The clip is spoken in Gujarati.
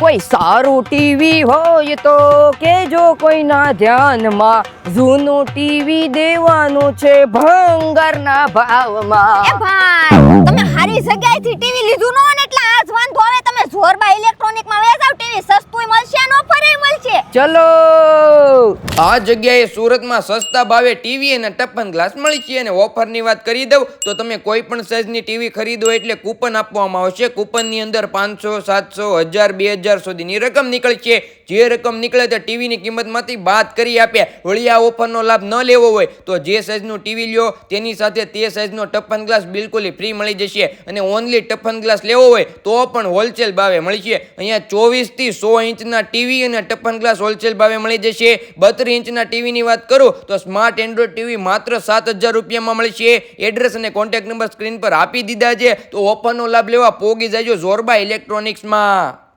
કોઈ સારું ટીવી હોય તો કેજો કોઈના ધ્યાનમાં, જૂનું ટીવી દેવાનું છે ભંગારના એ ભાવમાં. ભાઈ તમે હારી જગ્યાએથી ટીવી લીધું ન હોય ને એટલે આજ વાંધો આવે. તમે જોરબા ઇલેક્ટ્રોનિક માં વયા જાવ, ટીવી સસ્તુંય મળશે અને ઓફરેય મળશે. ચલો આ જગ્યાએ સુરતમાં સસ્તા ભાવે ટીવી અને ટપ્પન ગ્લાસ મળી છે. અને ઓફરની વાત કરી દઉં તો તમે કોઈ પણ સાઈઝની ટીવી ખરીદો એટલે કૂપન આપવામાં આવશે. કૂપનની અંદર 500, 700, 1000, 2000 સુધીની રકમ નીકળશે. જે રકમ નીકળે તે ટીવીની કિંમતમાંથી બાદ કરી આપે. વળી આ ઓફરનો લાભ ન લેવો હોય તો જે સાઈઝનું ટીવી લ્યો તેની સાથે તે સાઈઝનો ટપ્પન ગ્લાસ બિલકુલ ફ્રી મળી જશે. અને ઓનલી ટપ્પન ગ્લાસ લેવો હોય તો પણ હોલસેલ ભાવે મળશે. અહીંયા 24 થી 100 ઇંચના ટીવી અને ટપ્પન ગ્લાસ હોલસેલ ભાવે મળી જશે. 32 ઇંચના ટીવીની વાત કરું તો સ્માર્ટ એન્ડ્રોઇડ ટીવી માત્ર 7000 રૂપિયામાં મળશે. એડ્રેસ અને કોન્ટેક્ટ નંબર સ્ક્રીન પર આપી દીધા છે. તો ઓફરનો લાભ લેવા પોગી જાજો જોરબા ઇલેક્ટ્રોનિક્સમાં.